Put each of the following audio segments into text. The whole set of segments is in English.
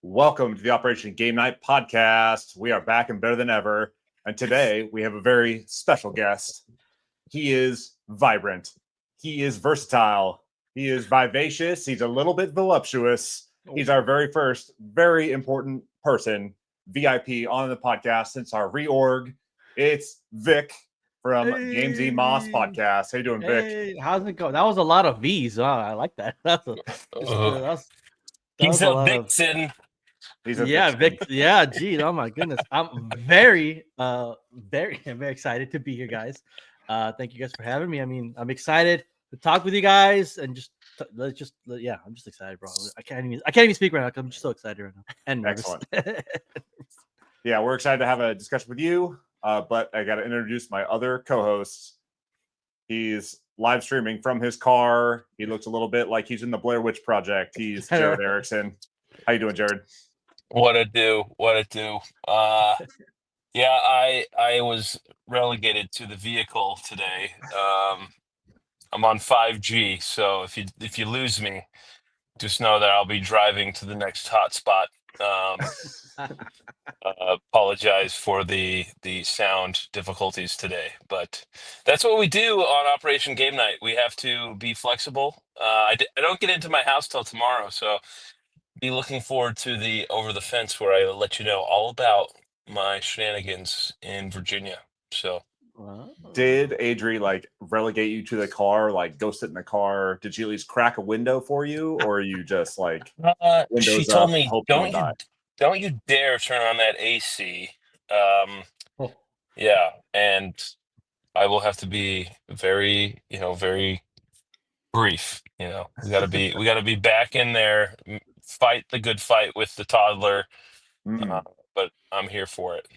Welcome to the Operation Game Night podcast. We are back and better than ever. And today we have a very special guest. He is vibrant. He is versatile. He is vivacious. He's a little bit voluptuous. He's our very first, very important person, VIP, on the podcast since our reorg. It's Vic from gamesymas podcast. How you doing, Vic? Hey, how's it going? That was a lot of V's. Wow, I like that. He's a vixen. Vic. Yeah, gee, oh my goodness. I'm very excited to be here, guys. Thank you guys for having me. I mean, I'm excited to talk with you guys and I'm just excited, bro. I can't even speak right now because I'm just so excited right now and nervous. Excellent. Yeah, we're excited to have a discussion with you. But I got to introduce my other co-host. He's live streaming from his car. He looks a little bit like he's in the Blair Witch Project. He's Jared Erickson. How you doing, Jared? What it do? Yeah, I was relegated to the vehicle today. I'm on 5G, so if you lose me, just know that I'll be driving to the next hotspot. Apologize for the sound difficulties today, but that's what we do on Operation Game Night. We have to be flexible. I don't get into my house till tomorrow, so be looking forward to the Over the Fence, where I let you know all about my shenanigans in Virginia. So, did Adri relegate you to the car? Go sit in the car? Did she at least crack a window for you, or are you just she told me, don't you dare turn on that AC. Yeah, and I will have to be very, very brief. We gotta be back in there, fight the good fight with the toddler. But I'm here for it.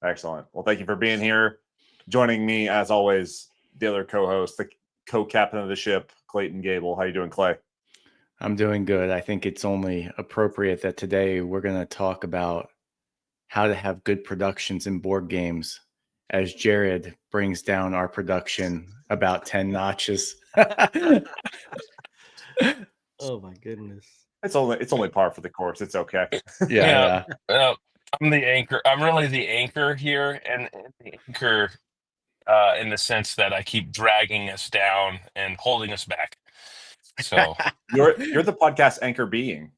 Excellent. Well, thank you for being here. Joining me, as always, the other co-host, the co-captain of the ship, Clayton Gable. How you doing, Clay? I'm doing good. I think it's only appropriate that today we're going to talk about how to have good productions in board games, as Jared brings down our production about 10 notches. Oh my goodness. It's only par for the course. It's okay. Yeah. I'm the anchor. I'm really the anchor here, and the anchor in the sense that I keep dragging us down and holding us back. So you're the podcast anchor being.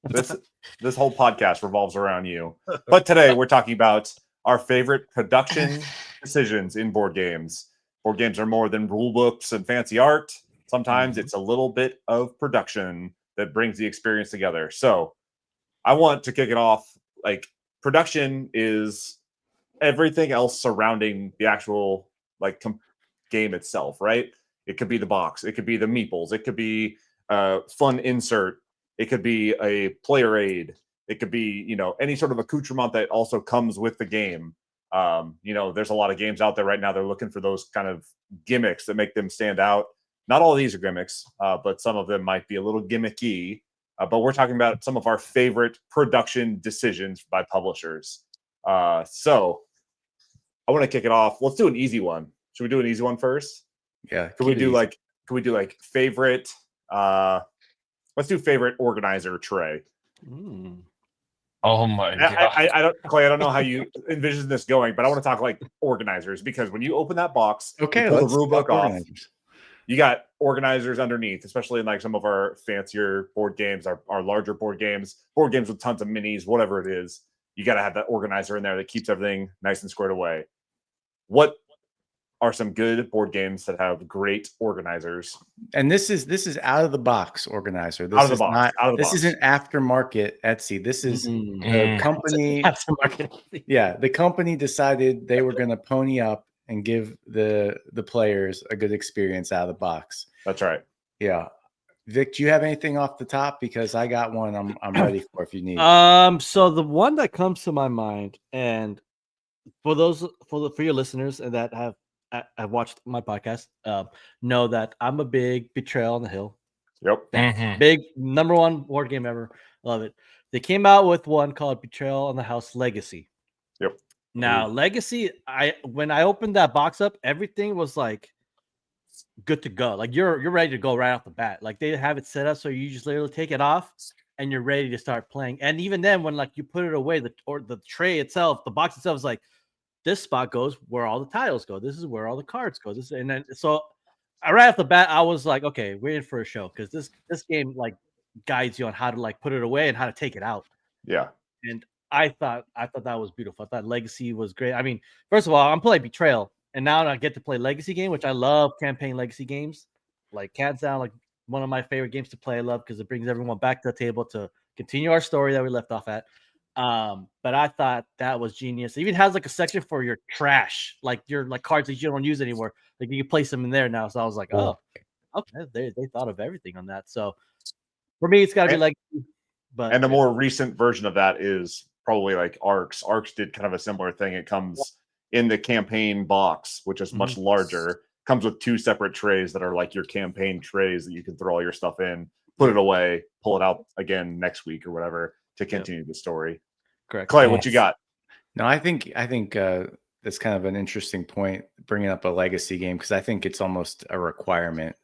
This whole podcast revolves around you. But today we're talking about our favorite production decisions in board games. Board games are more than rule books and fancy art. Sometimes it's a little bit of production that brings the experience together. So I want to kick it off. Production is everything else surrounding the actual game itself, right? It could be the box, it could be the meeples, it could be a fun insert, it could be a player aid, it could be any sort of accoutrement that also comes with the game. There's a lot of games out there right now. They're looking for those kind of gimmicks that make them stand out. Not all of these are gimmicks, but some of them might be a little gimmicky. But we're talking about some of our favorite production decisions by publishers. So I want to kick it off. Let's do an easy one. Should we do an easy one first? Yeah. Could we do favorite? Let's do favorite organizer tray. Oh my God. Clay, I don't know how you envision this going, but I want to talk organizers, because when you open that box, okay, pull the rule book off. You got organizers underneath, especially in some of our fancier board games, our larger board games with tons of minis, whatever it is. You got to have that organizer in there that keeps everything nice and squared away. What are some good board games that have great organizers? And this is out of the box organizer. This isn't aftermarket Etsy. This is the company. Yeah, the company decided they were going to pony up and give the players a good experience out of the box. That's right. Yeah. Vic, do you have anything off the top? Because I got one I'm ready for if you need. So the one that comes to my mind, and for your listeners that have watched my podcast, know that I'm a big Betrayal on the Hill. Yep. Big number one board game ever. Love it. They came out with one called Betrayal on the House Legacy. Yep. Now, Legacy, when I opened that box up, everything was good to go. You're ready to go right off the bat. They have it set up so you just literally take it off, and you're ready to start playing. And even then, when like you put it away, the tray itself, the box itself is like, this spot goes where all the tiles go. This is where all the cards go. And then so right off the bat, I was like, okay, we're in for a show, because this game like guides you on how to like put it away and how to take it out. Yeah. And I thought that was beautiful. I thought Legacy was great. I mean, first of all, I'm playing Betrayal, and now I get to play Legacy game, which I love. Campaign Legacy games, like hands down, like one of my favorite games to play. I love because it brings everyone back to the table to continue our story that we left off at. But I thought that was genius. It even has like a section for your trash, like your like cards that you don't use anymore. Like you can place them in there now. So I was like, oh, okay, they thought of everything on that. So for me, it's got to be Legacy. But and the more recent version of that is probably like Arcs. Arcs did kind of a similar thing. It comes in the campaign box, which is much larger. Comes with 2 separate trays that are like your campaign trays that you can throw all your stuff in, put it away, pull it out again next week or whatever to continue the story. Correct. Clay, what you got? No, I think that's kind of an interesting point, bringing up a Legacy game, because I think it's almost a requirement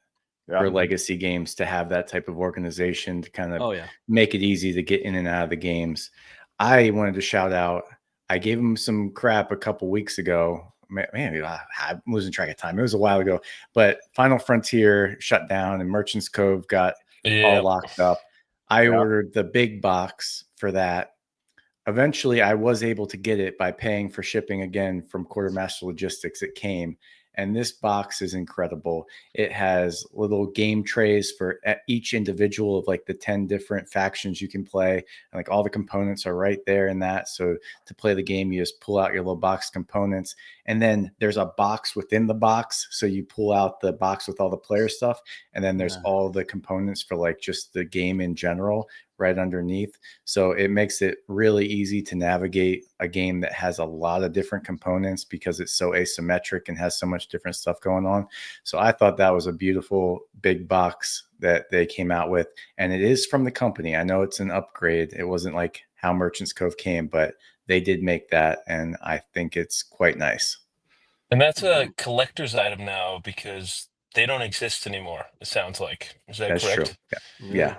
for Legacy games to have that type of organization to kind of make it easy to get in and out of the games. I wanted to shout out, I gave him some crap a couple weeks ago. Man, I'm losing track of time. It was a while ago, but Final Frontier shut down and Merchant's Cove got all locked up. I ordered the big box for that. Eventually, I was able to get it by paying for shipping again from Quartermaster Logistics. It came, and this box is incredible. It has little game trays for each individual of like the 10 different factions you can play. And like all the components are right there in that. So to play the game, you just pull out your little box components. And then there's a box within the box. So you pull out the box with all the player stuff. And then there's all the components for like just the game in general right underneath. So it makes it really easy to navigate a game that has a lot of different components because it's so asymmetric and has so much different stuff going on. So I thought that was a beautiful big box that they came out with. And it is from the company. I know it's an upgrade. It wasn't like how Merchant's Cove came, but they did make that. And I think it's quite nice. And that's a collector's item now because they don't exist anymore, it sounds like. Is that correct? True. Yeah.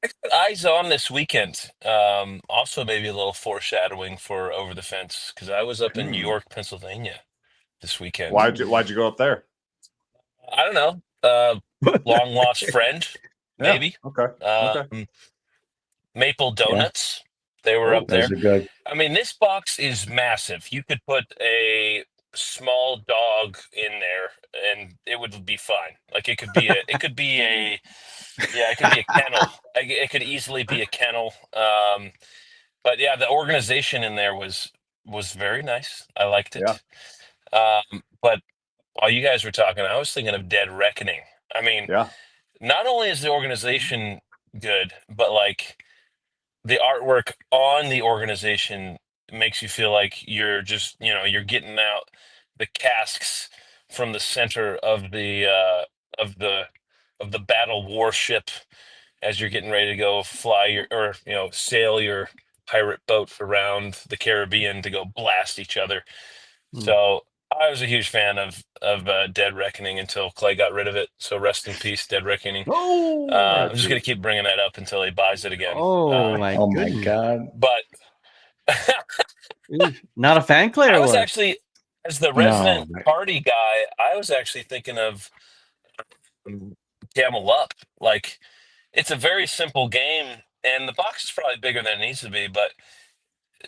I got eyes on this weekend. Also, maybe a little foreshadowing for Over the Fence, because I was up in York, Pennsylvania this weekend. Why'd you go up there? I don't know. Long lost friend, maybe. Okay. Maple Donuts. They were up there. Those are good. I mean, this box is massive. You could put a small dog in there and it would be fine. Like it could be a kennel. It could easily be a kennel. But yeah, the organization in there was very nice. I liked it. But while you guys were talking, I was thinking of Dead Reckoning. I mean, not only is the organization good, but like the artwork on the organization makes you feel like you're just, you're getting out the casks from the center of the battle warship as you're getting ready to go fly sail your pirate boat around the Caribbean to go blast each other. So I was a huge fan of Dead Reckoning until Clay got rid of it. So rest in peace, Dead Reckoning. I'm just gonna keep bringing that up until he buys it again. My God! But not a fan, Clay? I was actually, as the resident party guy, I was actually thinking of Camel Up. Like, it's a very simple game, and the box is probably bigger than it needs to be. But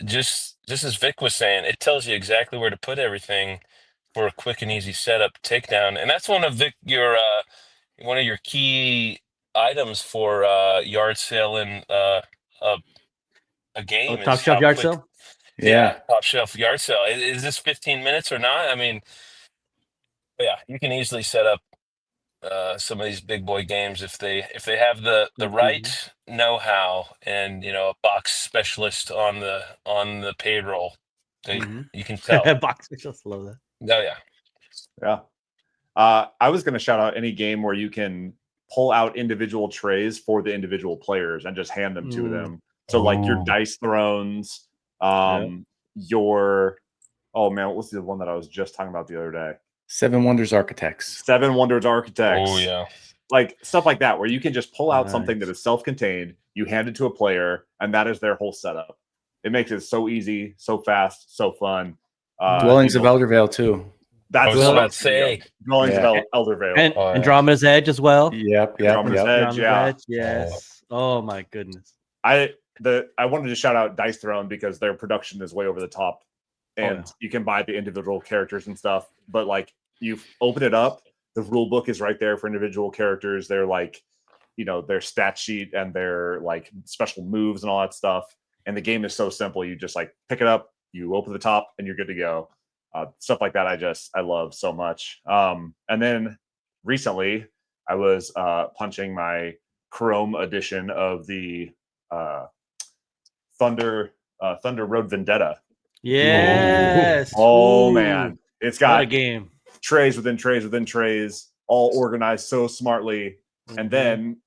just as Vic was saying, it tells you exactly where to put everything for a quick and easy setup takedown. And that's one of your key items for yard sale and a game. Top shelf yard sale. Yeah, top shelf yard sale. Is this 15 minutes or not? I mean, yeah, you can easily set up some of these big boy games if they have the right know-how and a box specialist on the payroll. You can tell. Box specialist, love that. Yeah. I was going to shout out any game where you can pull out individual trays for the individual players and just hand them to them. So like your Dice Thrones, your what was the one that I was just talking about the other day? Seven Wonders Architects. Seven Wonders Architects. Oh yeah. like stuff like that, where you can just pull out something Nice. that is self-contained, you hand it to a player, and that is their whole setup. It makes it so easy, so fast, so fun. Dwellings you of know, Eldervale too. I that's was Well, about to say, Dwellings Yeah. of Eldervale. And Oh, yeah. Andromeda's Edge as well. Yep. Andromeda's Edge, Andromeda's yeah. Edge, yes. Oh my goodness. I wanted to shout out Dice Throne because their production is way over the top, and yeah. you can buy the individual characters and stuff. But like, you open it up, the rule book is right there for individual characters. They're like, their stat sheet and their like special moves and all that stuff. And the game is so simple. You just like pick it up, you open the top, and you're good to go. Stuff like that, I love so much. And then recently, I was punching my Chrome edition of the Thunder Road Vendetta. Yes. Oh Ooh, man, it's what a got game. trays within trays within trays, all organized so smartly. And then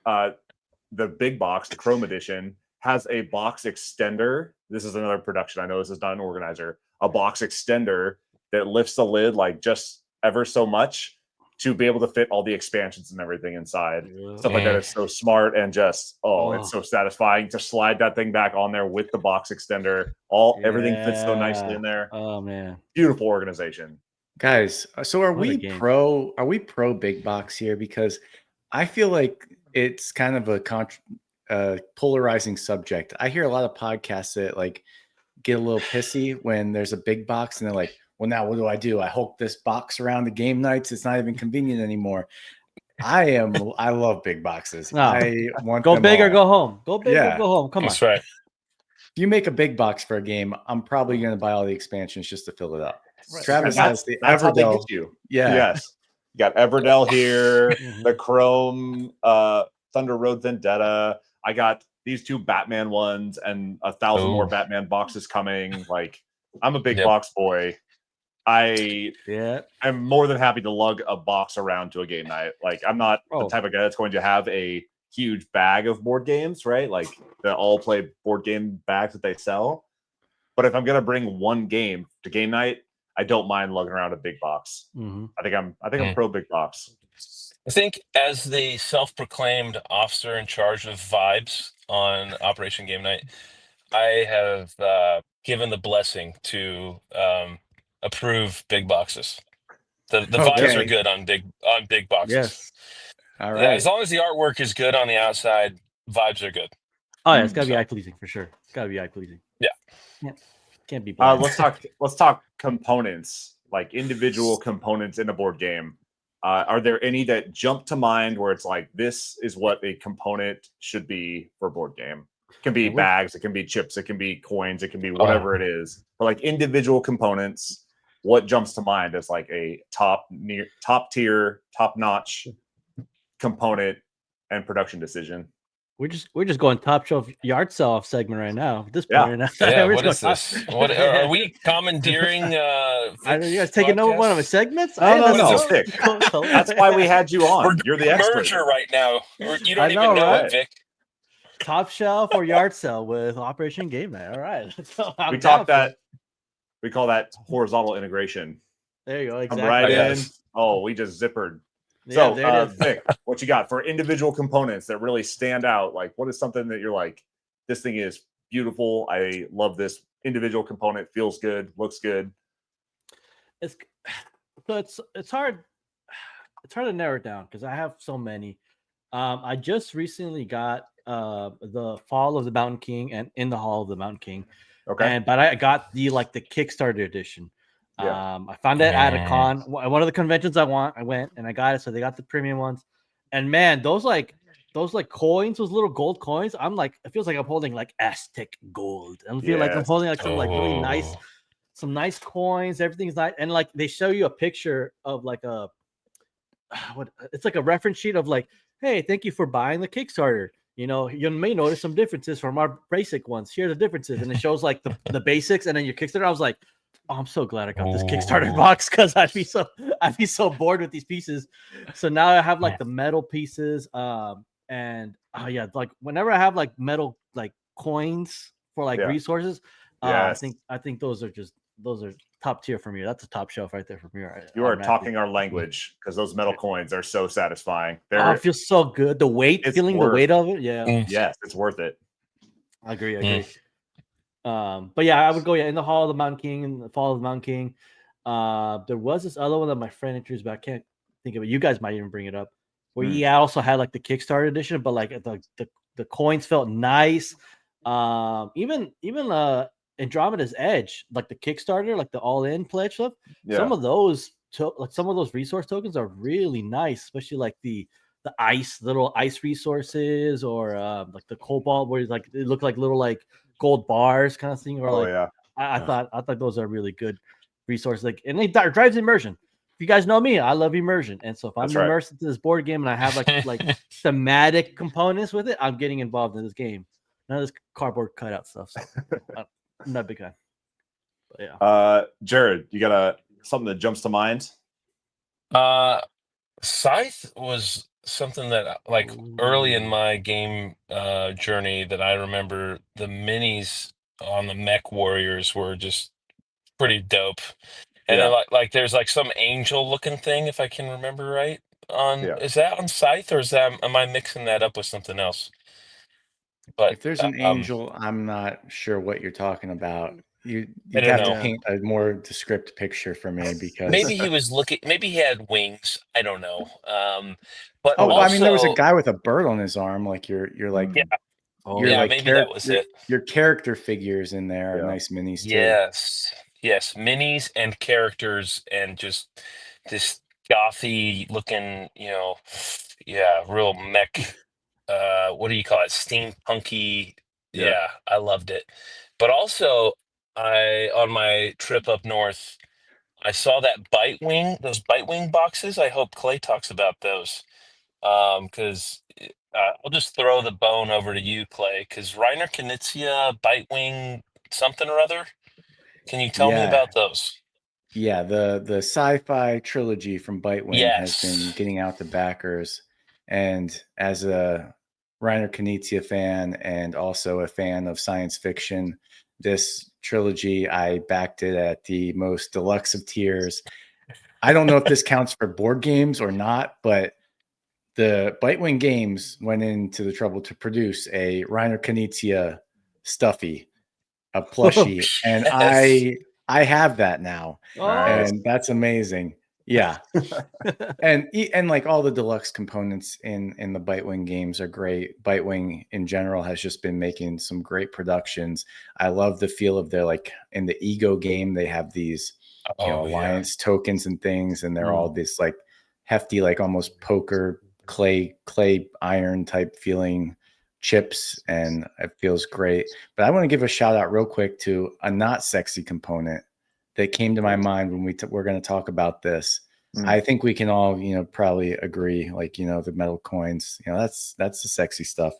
the big box, the Chrome edition, has a box extender. This is another production. I know this is not an organizer. A box extender that lifts the lid like just ever so much to be able to fit all the expansions and everything inside. Stuff like that is so smart and just it's so satisfying to slide that thing back on there with the box extender. Everything fits so nicely in there. Oh man, beautiful organization. Guys, so are What a we game. pro big box here? Because I feel like it's kind of a polarizing subject. I hear a lot of podcasts that like get a little pissy when there's a big box and they're like, well, now what do? I Hulk this box around the game nights. It's not even convenient anymore. I love big boxes. No. I want go them big all. or go home. Go big Yeah. or go home. Come That's on. right. If you make a big box for a game, I'm probably going to buy all the expansions just to fill it up. Right. Travis And has the that's how they Everdell. get you. Yeah. Yes. You got Everdell here, Mhm. the Chrome Thunder Road Vendetta. I got these 2 Batman ones and 1,000 more Ooh. Batman boxes coming. Like, I'm a big Yep. box boy. I'm more than happy to lug a box around to a game night. Like, I'm not the type of guy that's going to have a huge bag of board games, right? Like the all play board game bags that they sell. But if I'm gonna bring one game to game night, I don't mind lugging around a big box. Mm-hmm. I think I'm pro big box. I think as the self-proclaimed officer in charge of vibes on Operation Game Night, I have given the blessing to approve big boxes. The vibes are good on big boxes. Yes. All right. As long as the artwork is good on the outside, vibes are good. Oh yeah, it's gotta be eye pleasing for sure. It's gotta be eye pleasing. Yeah. Can't be bland. Let's talk components, like individual components in a board game. Are there any that jump to mind where it's like, this is what a component should be for a board game? It can be bags, it can be chips, it can be coins, it can be whatever it is. But like individual components, what jumps to mind as like a top tier, top notch component and production decision? We're just going top shelf yard sell off segment right now. At this point right now. Yeah, We're what is this? What are we commandeering? I know you guys taking over one of my segments. No. Vic. That's why we had you on. You're the expert. Merger right now. You don't I know, even know right? it, Vic. Top shelf or yard sell with Operation Game Night. All right. We call that horizontal integration. There you go. Exactly. Come right in. Yes. Oh, we just zippered. Yeah, So, Vic, what you got for individual components that really stand out? Like, what is something that you're like, this thing is beautiful. I love this individual component. Feels good. Looks good. It's hard. It's hard to narrow it down because I have so many. I just recently got the Fall of the Mountain King and In the Hall of the Mountain King. Okay. But I got the Kickstarter edition. Yeah. I found it at a con, one of the conventions I went and I got it. So they got the premium ones, and man, those coins, those little gold coins, it feels like I'm holding like Aztec gold. I feel like I'm holding like some like really nice, some nice coins. Everything's nice, and like they show you a picture of like it's like a reference sheet of like, hey, thank you for buying the Kickstarter. You know, you may notice some differences from our basic ones. Here are the differences, and it shows like the basics, and then your Kickstarter. I was like, oh, I'm so glad I got this Kickstarter box because I'd be so bored with these pieces. So now I have like the metal pieces, and like whenever I have like metal like coins for like resources, I think those are top tier from you. That's a top shelf right there from you. You are talking our language because those metal coins are so satisfying. Oh, it feels so good. The weight, feeling the weight of it. Yeah. Yes, it's worth it. I agree. But yeah, I would go in the Hall of the Mountain King and the Fall of the Mountain King. There was this other one that my friend introduced, but I can't think of it. You guys might even bring it up. Where he also had like the Kickstarter edition, but like the coins felt nice. Even Andromeda's Edge, like the Kickstarter, like the all-in pledge stuff. Yeah. Some of those resource tokens are really nice, especially like the little ice resources, or like the cobalt, where it's like it looked like little like gold bars kind of thing. Or I thought those are really good resources. Like, and it drives immersion. If you guys know me, I love immersion, and so if I'm immersed into this board game and I have like thematic components with it, I'm getting involved in this game. None of this cardboard cutout stuff. So I'm not a big guy. But yeah. Jared, you got something that jumps to mind? Scythe was something that like early in my game journey that I remember the minis on the mech warriors were just pretty dope. And then like there's like some angel looking thing, if I can remember right. Is that on Scythe, or am I mixing that up with something else? But if there's an angel, I'm not sure what you're talking about. You have to paint a more descriptive picture for me, because maybe he was looking. Maybe he had wings. I don't know. But also, I mean, there was a guy with a bird on his arm. Like you're like maybe that was it. Your character figures in there are nice minis too. Yes, minis and characters, and just this gothy looking, real mech. What do you call it? Steampunky. Yeah, I loved it. But also, on my trip up north, I saw those bite wing boxes. I hope Clay talks about those. Because I'll just throw the bone over to you, Clay, because Reiner Knizia, bite wing something or other. Can you tell me about those? Yeah, the sci-fi trilogy from Bitewing has been getting out to backers. And as a Reiner Knizia fan and also a fan of science fiction, this trilogy, I backed it at the most deluxe of tiers. I don't know if this counts for board games or not, but the Bitewing Games went into the trouble to produce a Reiner Knizia stuffy, a plushie, and I have that now, and that's amazing. Yeah, and like all the deluxe components in the Bitewing games are great. Bitewing in general has just been making some great productions. I love the feel of their, like in the Ego game, they have these alliance tokens and things, and they're all this like hefty, like almost poker clay iron type feeling chips, and it feels great. But I want to give a shout out real quick to a not sexy component that came to my mind when we're going to talk about this. I think we can all, probably agree, like, the metal coins, that's the sexy stuff.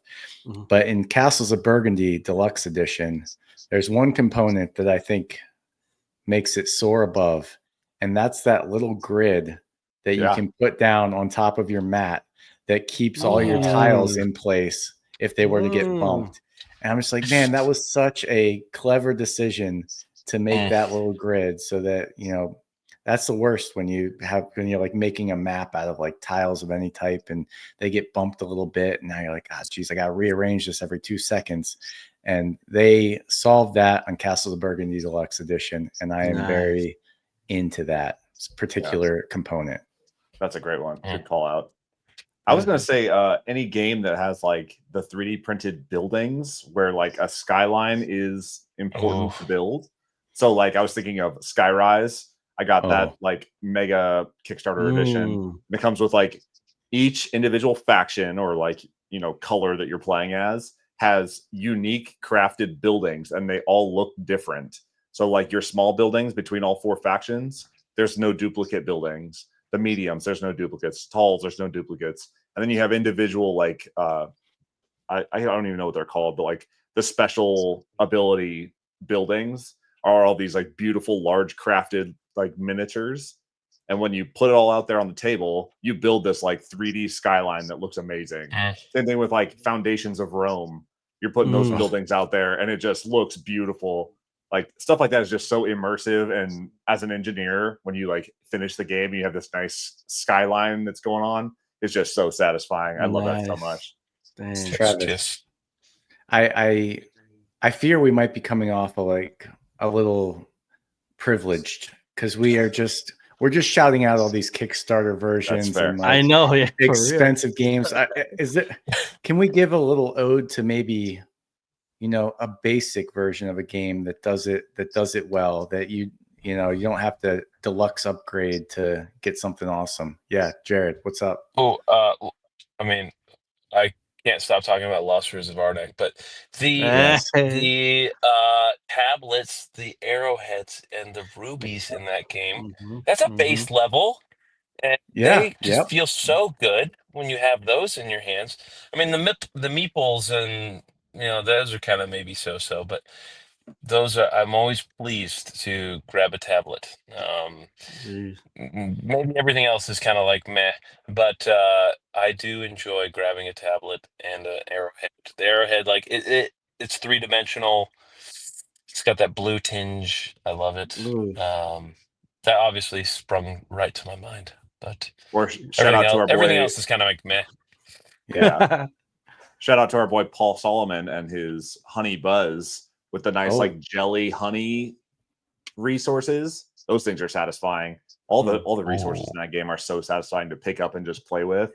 But in Castles of Burgundy Deluxe Edition, there's one component that I think makes it soar above, and that's that little grid that you can put down on top of your mat that keeps all your tiles in place if they were to get bumped. And I'm just like, man, that was such a clever decision to make that little grid, so that, that's the worst when you're like making a map out of like tiles of any type and they get bumped a little bit. And now you're like, geez, I got to rearrange this every 2 seconds. And they solved that on Castles of Burgundy Deluxe Edition. And I am very into that particular component. That's a great one. Good call out. I was going to say any game that has like the 3D printed buildings where like a skyline is important to build. So like I was thinking of Skyrise. I got that like mega Kickstarter edition. And it comes with like each individual faction or like, color that you're playing as has unique crafted buildings, and they all look different. So like your small buildings between all 4 factions, there's no duplicate buildings. The mediums, there's no duplicates. Talls, there's no duplicates. And then you have individual like I don't even know what they're called, but like the special ability buildings are all these like beautiful, large crafted like miniatures. And when you put it all out there on the table, you build this like 3D skyline that looks amazing. Same thing with like Foundations of Rome. You're putting those buildings out there and it just looks beautiful. like stuff like that is just so immersive. And as an engineer, when you like finish the game, you have this nice skyline that's going on. It's just so satisfying. I love that so much. Dang. Travis, I fear we might be coming off like a little privileged because we're just shouting out all these Kickstarter versions and like I know, yeah, expensive games. Can we give a little ode to maybe, you know, a basic version of a game that does it well, that you don't have to deluxe upgrade to get something awesome? Yeah, Jared, what's up? Oh, I mean, I can't stop talking about Lost Rivers of Arnak, but the tablets, the arrowheads, and the rubies in that game, that's a base level. And they just feel so good when you have those in your hands. I mean, the meeples and those are kind of maybe so, but those are. I'm always pleased to grab a tablet. Maybe everything else is kind of like meh, but I do enjoy grabbing a tablet and an arrowhead. The arrowhead, like it's 3-dimensional. It's got that blue tinge. I love it. That obviously sprung right to my mind. But everything else is kind of like meh. Yeah. Shout out to our boy Paul Solomon and his Honey Buzz with the nice like jelly honey resources. Those things are satisfying. All the resources in that game are so satisfying to pick up and just play with,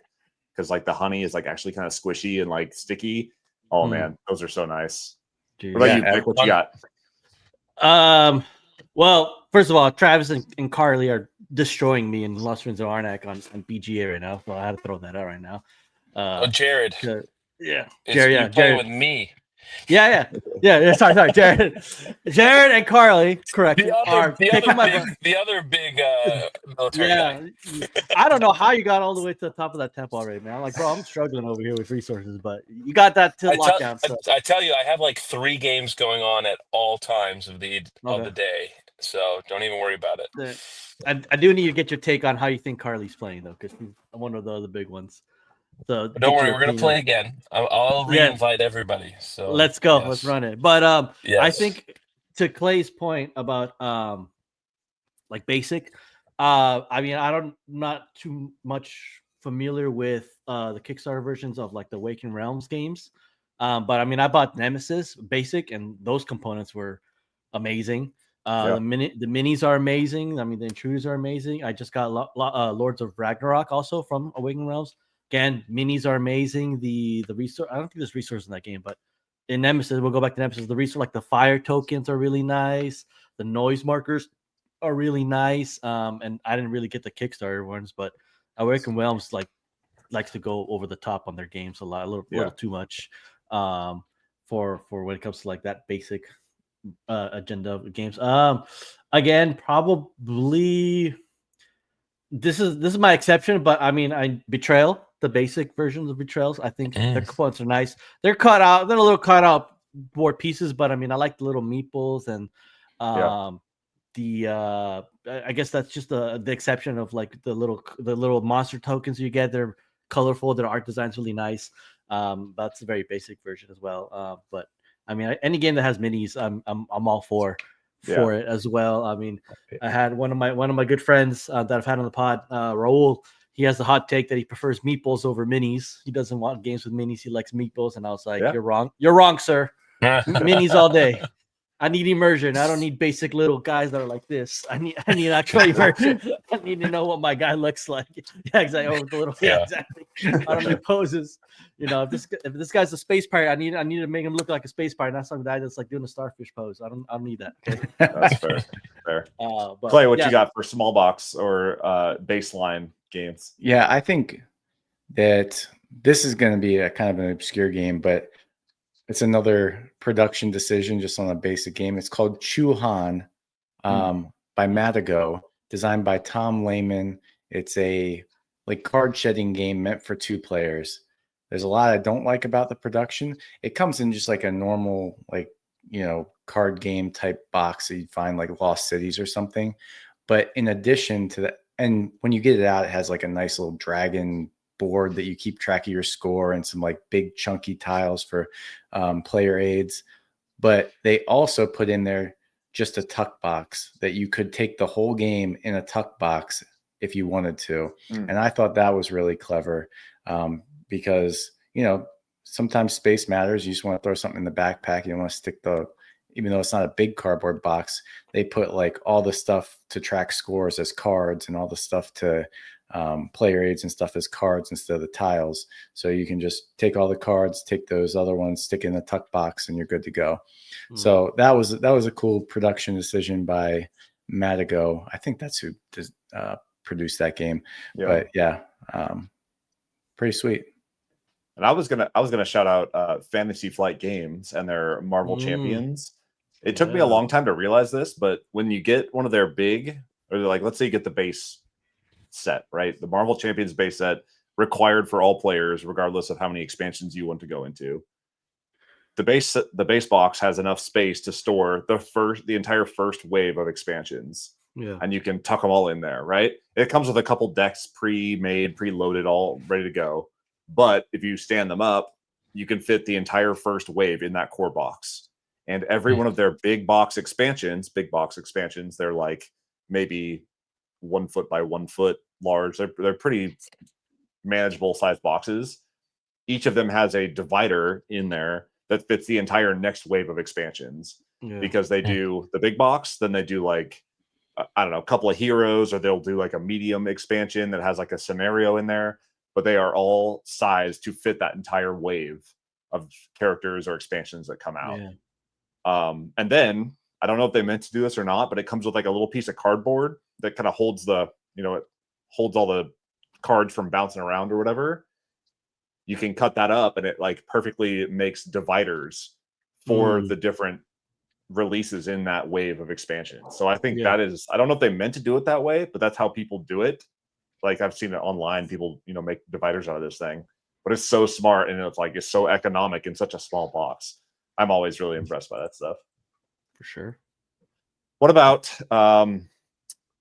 because like the honey is like actually kind of squishy and like sticky. Oh man, those are so nice. What about you, Vic? What you got? Well, first of all, Travis and Carly are destroying me in Lost Rivers of Arnak on BGA right now. So I had to throw that out right now. Jared. Jared. You're playing with me. Yeah. Sorry, Jared. Jared and Carly, correct. The other big military guy. I don't know how you got all the way to the top of that temple already, man. I'm like, bro, I'm struggling over here with resources, but you got that to lockdown. I tell you, I have like 3 games going on at all times of the day, so don't even worry about it. I do need to get your take on how you think Carly's playing, though, because he's one of the other big ones. So don't worry, we're gonna play again. I'll re-invite everybody. So let's go. Let's run it. But I think to Clay's point about like basic, I mean, I'm not too much familiar with the Kickstarter versions of like the Awakened Realms games, but I mean, I bought Nemesis basic, and those components were amazing. The minis are amazing. I mean, the intruders are amazing. I just got Lords of Ragnarok also from Awakened Realms. Again, minis are amazing. The resource, I don't think there's resources in that game, but in Nemesis, we'll go back to Nemesis. The resource, like the fire tokens, are really nice. The noise markers are really nice. And I didn't really get the Kickstarter ones, but Awakened Realms likes to go over the top on their games a little too much. For when it comes to like that basic agenda of games. Again, probably this is my exception, but I mean, Betrayal. The basic versions of Betrayals, I think their components are nice. They're cut out. They're a little cut out board pieces, but I mean, I like the little meeples and I guess that's just the exception of like the little monster tokens you get. They're colorful. Their art design's really nice. That's a very basic version as well. But I mean, any game that has minis, I'm all for it as well. I mean, I had one of my good friends that I've had on the pod, Raul. He has the hot take that he prefers meeples over minis. He doesn't want games with minis. He likes meeples. And I was like, You're wrong. You're wrong, sir. Minis all day. I need immersion. I don't need basic little guys that are like this. I need actual immersion. I need to know what my guy looks like. Yeah, exactly. Over the little, exactly. I don't need poses. You know, if this guy's a space pirate, I need to make him look like a space pirate, not some guy that's like doing a starfish pose. I don't need that. Okay? That's fair. But, Clay, what you got for small box or baseline games? Yeah, I think that this is going to be a kind of an obscure game, but it's another production decision just on a basic game. It's called Chuhan by Matago, designed by Tom Lehman. It's a like card shedding game meant for 2 players. There's a lot I don't like about the production. It comes in just like a normal, like, card game type box that you'd find like Lost Cities or something. But in addition to that, and when you get it out, it has like a nice little dragon board that you keep track of your score and some like big chunky tiles for player aids. But they also put in there just a tuck box that you could take the whole game in a tuck box if you wanted to. And I thought that was really clever because, sometimes space matters. You just want to throw something in the backpack. You don't want to stick even though it's not a big cardboard box, they put like all the stuff to track scores as cards and all the stuff to player aids and stuff as cards instead of the tiles. So you can just take all the cards, take those other ones, stick in the tuck box, and you're good to go. So that was a cool production decision by Madigo. I think that's who produced that game. But yeah, pretty sweet. And I was gonna shout out Fantasy Flight Games and their Marvel Champions. It took me a long time to realize this, but when you get one of their big, or like, let's say you get the base set, right? The Marvel Champions base set required for all players, regardless of how many expansions you want to go into. The base box has enough space to store the entire first wave of expansions. Yeah. And you can tuck them all in there, right? It comes with a couple decks pre-made, pre-loaded, all ready to go. But if you stand them up, you can fit the entire first wave in that core box. And every one of their big box expansions, they're like maybe 1 foot by 1 foot large. They're pretty manageable size boxes. Each of them has a divider in there that fits the entire next wave of expansions. Because they do the big box, then they do like, I don't know, a couple of heroes, or they'll do like a medium expansion that has like a scenario in there. But they are all sized to fit that entire wave of characters or expansions that come out. And then I don't know if they meant to do this or not, but it comes with like a little piece of cardboard that kind of holds it holds all the cards from bouncing around or whatever. You can cut that up and it like perfectly makes dividers for the different releases in that wave of expansion. So I think that is, I don't know if they meant to do it that way, but that's how people do it. Like I've seen it online, people, make dividers out of this thing, but it's so smart and it's so economic in such a small box. I'm always really impressed by that stuff. For sure. What about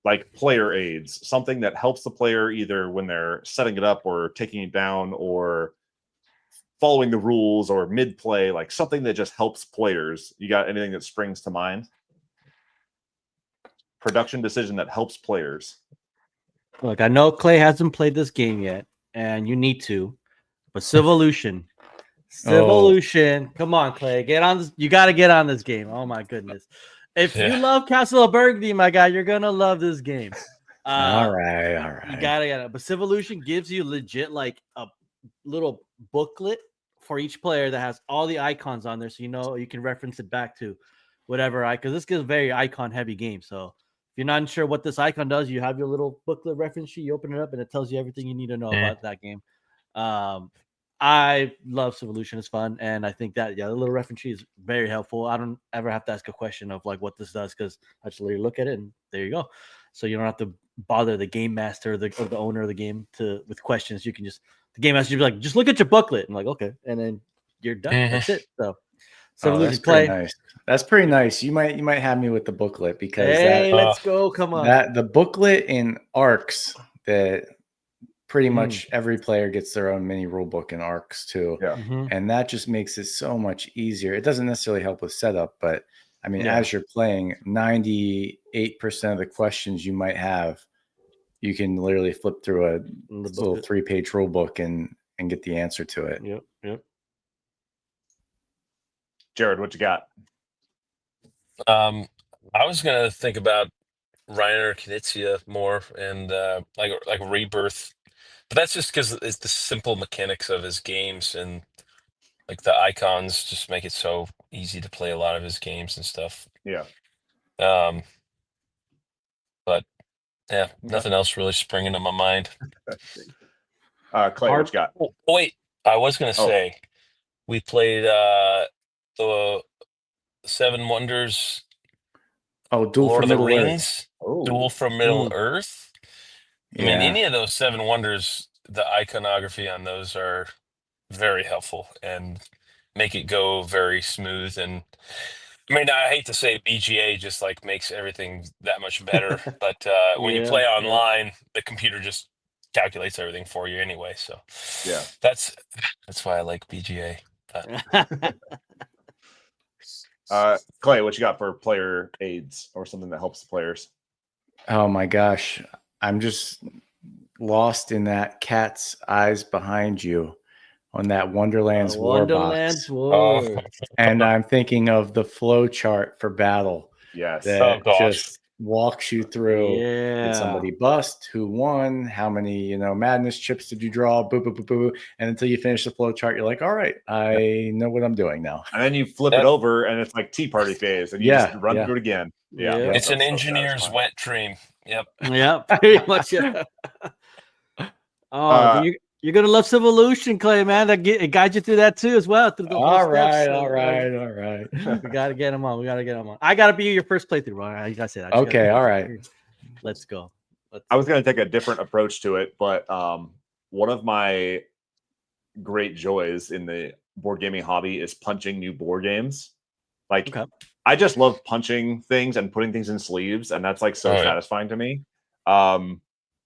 like player aids, something that helps the player either when they're setting it up or taking it down or following the rules or mid-play, like something that just helps players? You got anything that springs to mind? Production decision that helps players. Look, I know Clay hasn't played this game yet, and you need to, but Civolution. Come on, Clay, get on this. You got to get on this game. Oh my goodness. If you love Castle of Burgundy, my guy, you're going to love this game. All right. You got to get it. But Civolution gives you legit like a little booklet for each player that has all the icons on there. So, you can reference it back to whatever because this is a very icon heavy game. So if you're not sure what this icon does, you have your little booklet reference sheet. You open it up and it tells you everything you need to know about that game. I love Civolution. It's fun. And I think that, the little reference sheet is very helpful. I don't ever have to ask a question of like what this does because I just literally look at it and there you go. So you don't have to bother the game master or the owner of the game with questions. You can the game master will be like, just look at your booklet. And like, okay. And then you're done. That's it. So that's pretty nice. That's pretty nice. You might have me with the booklet because let's go. Come on. The booklet in Arcs that pretty much every player gets their own mini rule book in Arcs too. Yeah. And that just makes it so much easier. It doesn't necessarily help with setup, but I mean, as you're playing, 98% of the questions you might have, you can literally flip through a little 3-page rule book and get the answer to it. Yep. Jared, what you got? I was gonna think about Reiner Knizia more and like Rebirth, but that's just because it's the simple mechanics of his games and like the icons just make it so easy to play a lot of his games and stuff. Yeah. But nothing else really springing to my mind. Clay, what you got? Oh, wait, I was gonna say we played the Seven Wonders. Duel Lord for of the Middle Rings, Earth. Duel from Middle Earth. I mean, any of those Seven Wonders, the iconography on those are very helpful and make it go very smooth. And I mean, I hate to say BGA just like makes everything that much better, but when you play online, the computer just calculates everything for you anyway. So that's why I like BGA. Clay, what you got for player aids or something that helps the players? Oh my gosh. I'm just lost in that cat's eyes behind you on that Wonderland's War Wonderland's box. War. Oh, And I'm thinking of the flow chart for battle Yes. that gosh. just walks you through. Did somebody bust? Who won? How many, madness chips did you draw? Boo, boo, boo, boo. And until you finish the flow chart, you're like, all right, I know what I'm doing now. And then you flip it over and it's like tea party phase and you just run through it again. Yeah. Yeah. It's an that's so engineer's satisfying. wet dream. Yep. Yeah, pretty much. Yeah. Oh, you're gonna love Civolution, Clay, man. It guides you through that too, as well. Through the whole All steps. right. We gotta get them on. I gotta be your first playthrough. All right, you gotta say that. Okay, all right. Let's go. I was going to take a different approach to it, but one of my great joys in the board gaming hobby is punching new board games. Like, I just love punching things and putting things in sleeves, and that's like so satisfying to me.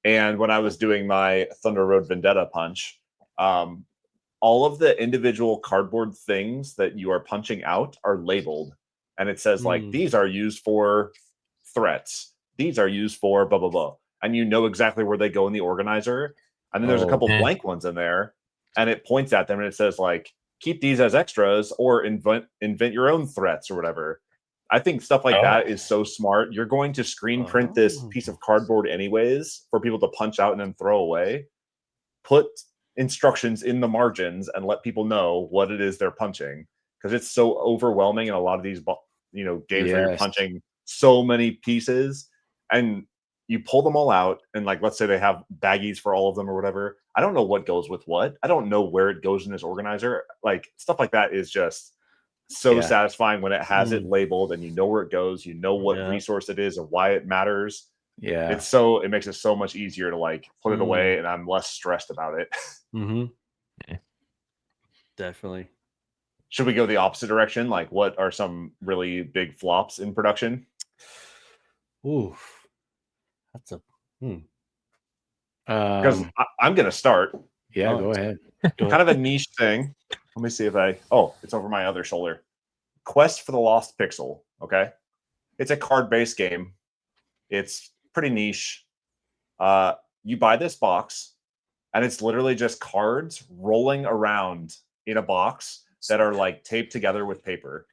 And when I was doing my Thunder Road Vendetta punch, all of the individual cardboard things that you are punching out are labeled, and it says like these are used for threats, these are used for blah blah blah, and you know exactly where they go in the organizer. And then there's a couple blank ones in there, and it points at them and it says like keep these as extras or invent your own threats or whatever. I think stuff like that is so smart. You're going to screen print this piece of cardboard anyways for people to punch out and then throw away. Put instructions in the margins and let people know what it is they're punching, because it's so overwhelming in a lot of these games where you're punching so many pieces and you pull them all out and like let's say they have baggies for all of them or whatever. I don't know what goes with what. I don't know where it goes in this organizer. Like stuff like that is just so satisfying when it has it labeled and you know where it goes, you know what resource it is and why it matters. Yeah. It makes it so much easier to like put it away and I'm less stressed about it. Definitely. Should we go the opposite direction? Like what are some really big flops in production? Ooh. That's a because I'm gonna start. Yeah, go ahead. Kind of a niche thing. Let me see if it's over my other shoulder. Quest for the Lost Pixel. Okay. It's a card-based game. It's pretty niche. You buy this box, and it's literally just cards rolling around in a box that are like taped together with paper.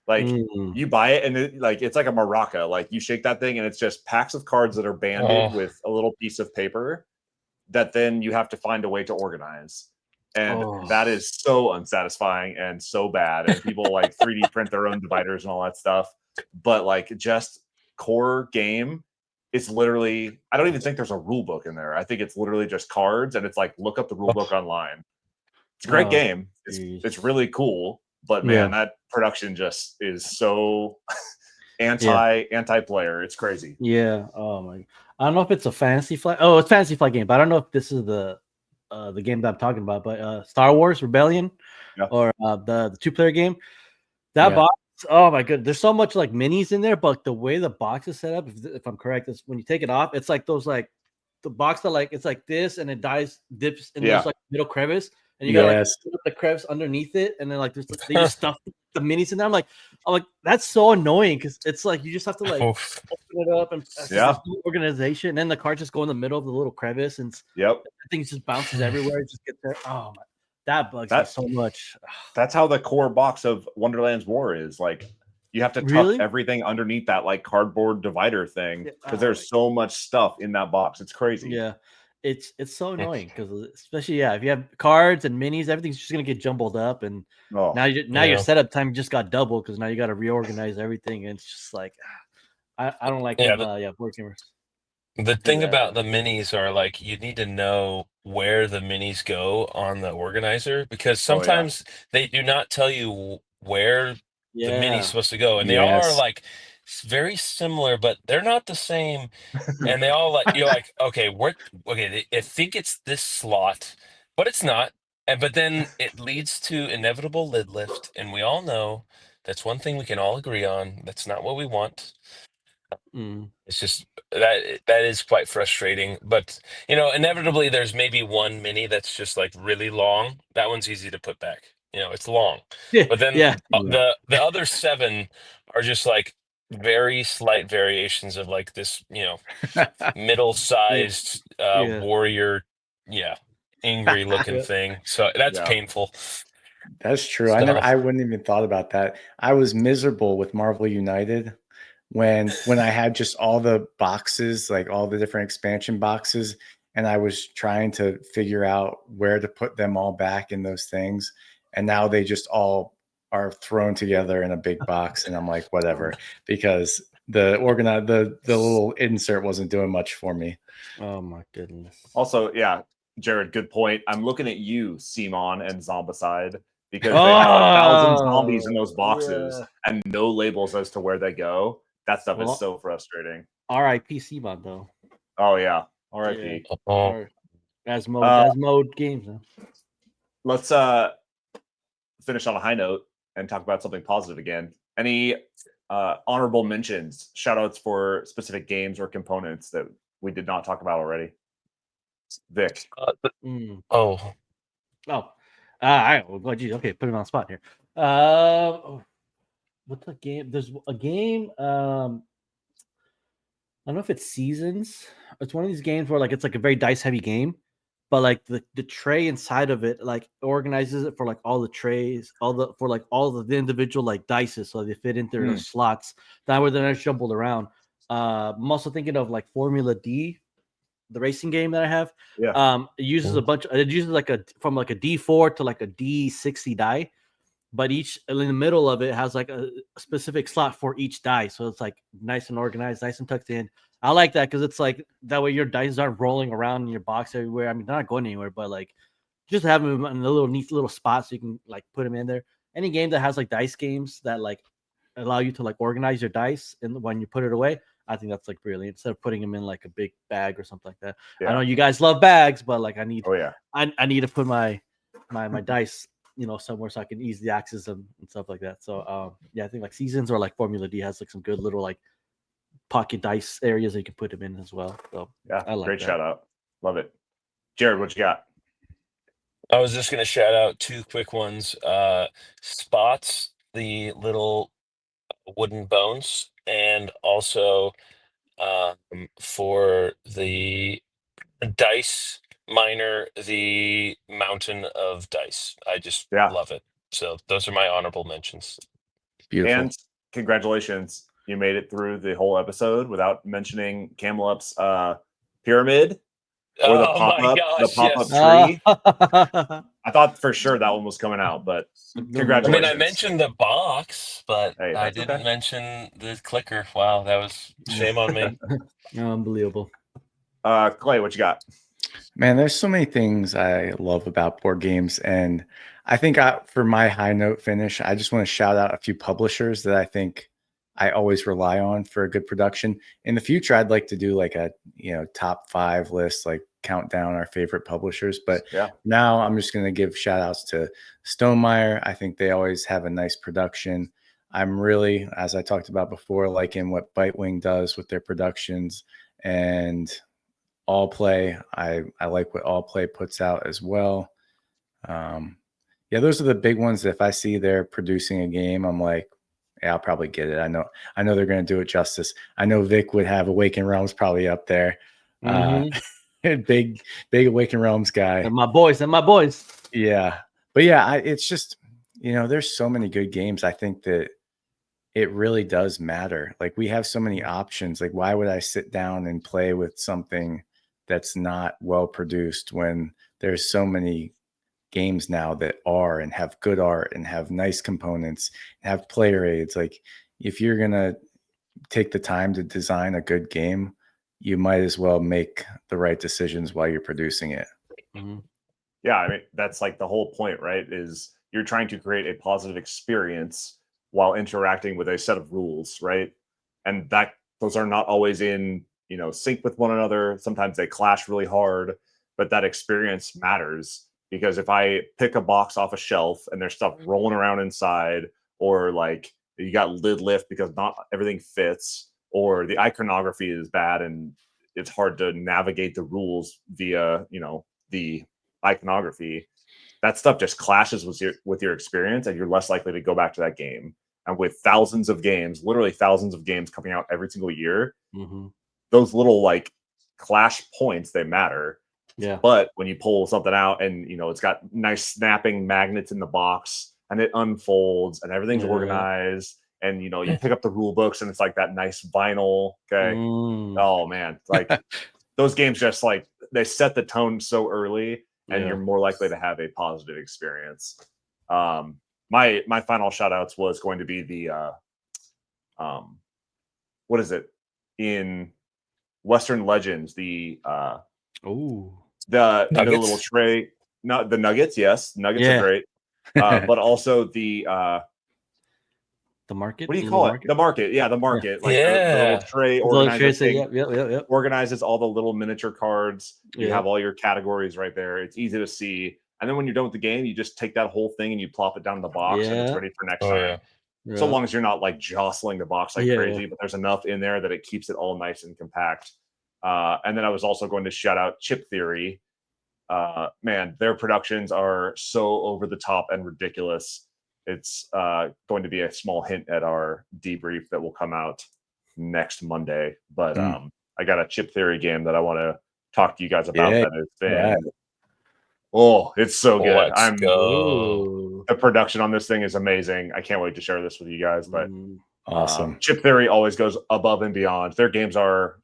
Like you buy it, and it's like a maraca. Like you shake that thing, and it's just packs of cards that are banded with a little piece of paper that then you have to find a way to organize. And that is so unsatisfying and so bad. And people like 3D print their own dividers and all that stuff. But like just core game, it's literally, I don't even think there's a rule book in there. I think it's literally just cards, and it's like look up the rule book online. It's a great game. It's really cool. But man, that production just is so anti-player. It's crazy. Yeah. Oh my. I don't know if it's a Fantasy Flight. Oh, it's Fantasy Flight game, but I don't know if this is the game that I'm talking about. But Star Wars Rebellion or the 2-player game. That box. Oh my goodness. There's so much like minis in there, but the way the box is set up, if I'm correct, is when you take it off, it's like those like the box that like it's like this, and it dips in this like middle crevice. And you gotta like put the crevice underneath it, and then like there's they just stuff the minis in there. I'm like that's so annoying because it's like you just have to like open it up and organization, and then the cards just go in the middle of the little crevice, and things just bounces everywhere. It just gets there. Oh my, that bugs me so much. That's how the core box of Wonderland's War is. Like you have to tuck everything underneath that like cardboard divider thing because there's so much stuff in that box. It's crazy. Yeah. It's so annoying because especially if you have cards and minis, everything's just gonna get jumbled up, and now your setup time just got doubled because now you got to reorganize everything, and it's just like I don't like board gamers. The thing about the minis are like you need to know where the minis go on the organizer because sometimes they do not tell you where the mini's supposed to go, and they all are like very similar, but they're not the same. And they all like you're like, okay, I think it's this slot, but it's not. But then it leads to inevitable lid lift, and we all know that's one thing we can all agree on. That's not what we want. It's just that is quite frustrating. But inevitably there's maybe one mini that's just like really long. That one's easy to put back. it's long. Yeah, But then yeah. the other 7 are just like very slight variations of like this, middle-sized Yeah. warrior, angry looking Yeah. thing. So that's Yeah. painful. That's true. So I wouldn't even thought about that. I was miserable with Marvel United when I had just all the boxes, like all the different expansion boxes, and I was trying to figure out where to put them all back in those things. And now they just all are thrown together in a big box, and I'm like, whatever, because the little insert wasn't doing much for me. Oh my goodness. Also, yeah, Jared, good point. I'm looking at you, Simon and Zombicide, because they Oh, have 1,000 zombies in those boxes yeah. and no labels as to where they go. That stuff Well, is so frustrating. R.I.P. Cmod though. Oh yeah, R.I.P. Or as mode games. Huh? Let's finish on a high note and talk about something positive again. Any honorable mentions, shout outs for specific games or components that we did not talk about already? Vic. oh, Well, geez, okay, put it on the spot here. What's a game? There's a game. I don't know if it's Seasons. It's one of these games where like it's like a very dice heavy game, but like the tray inside of it like organizes it for like all the trays, all the individual like dices, so they fit into the slots. That way they're not jumbled around. I'm also thinking of like Formula D, the racing game that I have. Yeah. It uses it uses like from like a D4 to like a D60 die, but each in the middle of it has like a specific slot for each die. So it's like nice and organized, nice and tucked in. I like that because it's like that way your dice aren't rolling around in your box everywhere. I mean, they're not going anywhere, but like just have them in a little neat little spot so you can like put them in there. Any game that has like dice games that like allow you to like organize your dice and when you put it away, I think that's like brilliant. Instead of putting them in like a big bag or something like that. Yeah. I know you guys love bags, but like I need, Oh yeah. I need to put my dice, somewhere so I can easily access them and stuff like that. So yeah, I think like Seasons or like Formula D has like some good little like pocket dice areas that you can put them in as well. So Yeah, I like great that. shout out. Love it. Jared, what you got? I was just gonna shout out 2 quick ones. Spots, the little wooden bones, and also for the dice miner, the mountain of dice. I just love it. So those are my honorable mentions. Beautiful. And congratulations, you made it through the whole episode without mentioning Camelup's pyramid or the pop-up tree. I thought for sure that one was coming out, but congratulations. I mean, I mentioned the box, but hey, I didn't mention the clicker. Wow, that was shame on me. Unbelievable. Clay, what you got? Man, there's so many things I love about board games, and I think for my high note finish, I just want to shout out a few publishers that I think I always rely on for a good production. In the future, I'd like to do like a top 5 list, like count down our favorite publishers. But now I'm just going to give shout outs to Stonemaier. I think they always have a nice production. I'm really, as I talked about before, liking what Bitewing does with their productions, and All Play. I like what All Play puts out as well. Yeah, those are the big ones. If I see they're producing a game, I'm like, yeah, I'll probably get it. I know they're going to do it justice. I know Vic would have Awaken Realms probably up there. Big Awaken Realms guy. And my boys. Yeah. But yeah, it's just, there's so many good games. I think that it really does matter. Like we have so many options. Like why would I sit down and play with something that's not well produced when there's so many games now that are and have good art and have nice components and have player aids? Like if you're gonna take the time to design a good game, you might as well make the right decisions while you're producing it. Yeah, I mean that's like the whole point, right? Is you're trying to create a positive experience while interacting with a set of rules, right? And those are not always in sync with one another. Sometimes they clash really hard, but that experience matters. Because if I pick a box off a shelf and there's stuff rolling around inside, or like you got lid lift because not everything fits, or the iconography is bad and it's hard to navigate the rules via, the iconography, that stuff just clashes with your experience, and you're less likely to go back to that game. And with thousands of games, literally thousands of games coming out every single year, those little like clash points, they matter. Yeah. But when you pull something out and it's got nice snapping magnets in the box and it unfolds and everything's organized and you pick up the rule books and it's like that nice vinyl. Okay. Oh man, like those games just like they set the tone so early and you're more likely to have a positive experience. My final shout outs was going to be the what is it in Western Legends, the little tray, not the nuggets. Yes, nuggets are great, but also the market. What do you call it? Market? The market. Yeah, the market. Yeah. Like the little tray organizes. Yep. Organizes all the little miniature cards. You have all your categories right there. It's easy to see. And then when you're done with the game, you just take that whole thing and you plop it down in the box, and it's ready for next time. Yeah. So long as you're not like jostling the box like crazy, but there's enough in there that it keeps it all nice and compact. And then I was also going to shout out Chip Theory. Man, their productions are so over the top and ridiculous. It's going to be a small hint at our debrief that will come out next Monday. But I got a Chip Theory game that I want to talk to you guys about. That has been it's so good. The production on this thing is amazing. I can't wait to share this with you guys. But awesome. Chip Theory always goes above and beyond. Their games are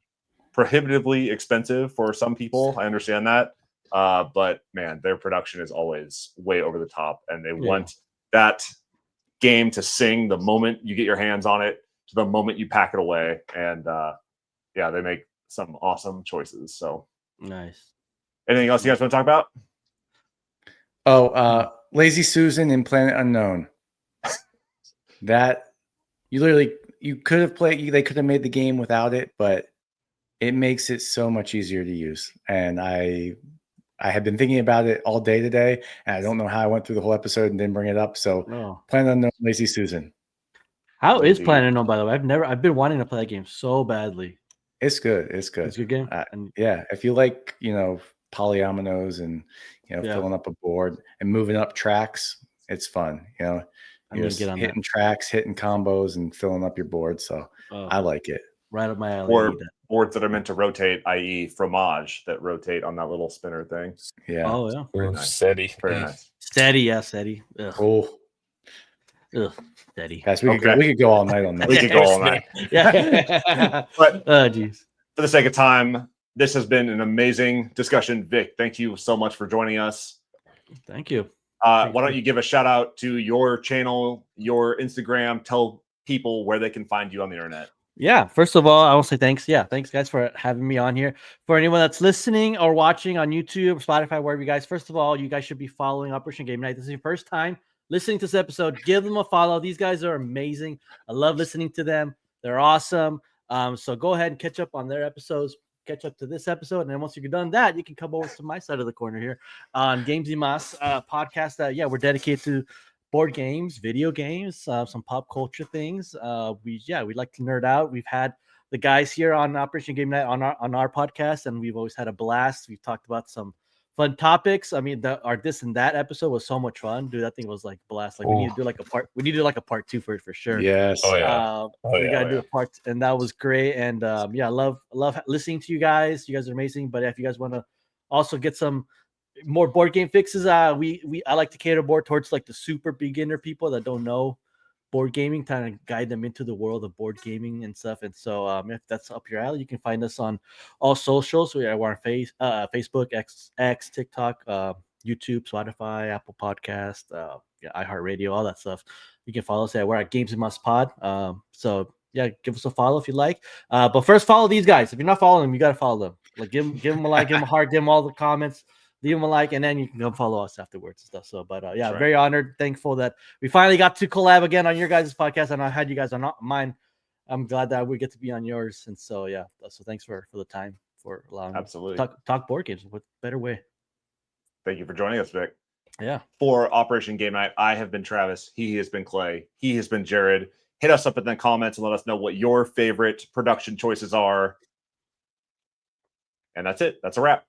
prohibitively expensive for some people. I understand that. But man, their production is always way over the top, and they want that game to sing the moment you get your hands on it to the moment you pack it away. And they make some awesome choices. So nice. Anything else you guys want to talk about? Lazy Susan in Planet Unknown. That you could have played. They could have made the game without it, but it makes it so much easier to use. And I have been thinking about it all day today, and I don't know how I went through the whole episode and didn't bring it up. So Planet Unknown, Lazy Susan. How is Planet Unknown, by the way? I've been wanting to play that game so badly. It's good. It's good. It's a good game. If you like, polyominoes and filling up a board and moving up tracks, it's fun. You're just hitting tracks, hitting combos, and filling up your board. So I like it. Right up my alley. Or boards that are meant to rotate, i.e., fromage that rotate on that little spinner thing. Yeah. Oh yeah. Very nice. Steady. Very nice. Steady. Yeah, steady. Ugh. Oh. Ugh. Steady. Guys, we could go all night on that. We could go all night. Yeah. But geez. For the sake of time, this has been an amazing discussion. Vic, thank you so much for joining us. Thank you. Why don't you give a shout out to your channel, your Instagram, tell people where they can find you on the internet. Yeah, first of all, I want to say thanks. Yeah, thanks guys for having me on here. For anyone that's listening or watching on YouTube, Spotify, wherever you guys, first of all, you guys should be following Operation Game Night. This is your first time listening to this episode. Give them a follow. These guys are amazing. I love listening to them. They're awesome. So go ahead and catch up on their episodes. Catch up to this episode, and then once you're done that, you can come over to my side of the corner here on gamesymas podcast. We're dedicated to board games, video games, some pop culture things. We like to nerd out. We've had the guys here on Operation Game Night on our podcast, and we've always had a blast. We've talked about some fun topics. I mean, our this and that episode was so much fun, dude. That thing was like blast. Like we need to do like a part. We need to do like a part 2 for it for sure. Yes. We gotta do a part, and that was great. And I love listening to you guys. You guys are amazing. But if you guys want to also get some more board game fixes, I like to cater more towards like the super beginner people that don't know board gaming, trying to guide them into the world of board gaming and stuff. And so if that's up your alley, you can find us on all socials. We're on Facebook, X, TikTok, YouTube, Spotify, Apple Podcast, iHeartRadio, all that stuff. You can follow us we're at Gamesymas Pod. So give us a follow if you like. But first, follow these guys. If you're not following them, you got to follow them. Like give them a like, give them a heart, give them all the comments. Leave them a like, and then you can come follow us afterwards and stuff. So, but very honored, thankful that we finally got to collab again on your guys' podcast, and I had you guys on mine. I'm glad that we get to be on yours, and so so thanks for the time, for allowing me to talk board games. What better way? Thank you for joining us, Vic. Yeah. For Operation Game Night, I have been Travis. He has been Clay. He has been Jared. Hit us up in the comments and let us know what your favorite production choices are. And that's it. That's a wrap.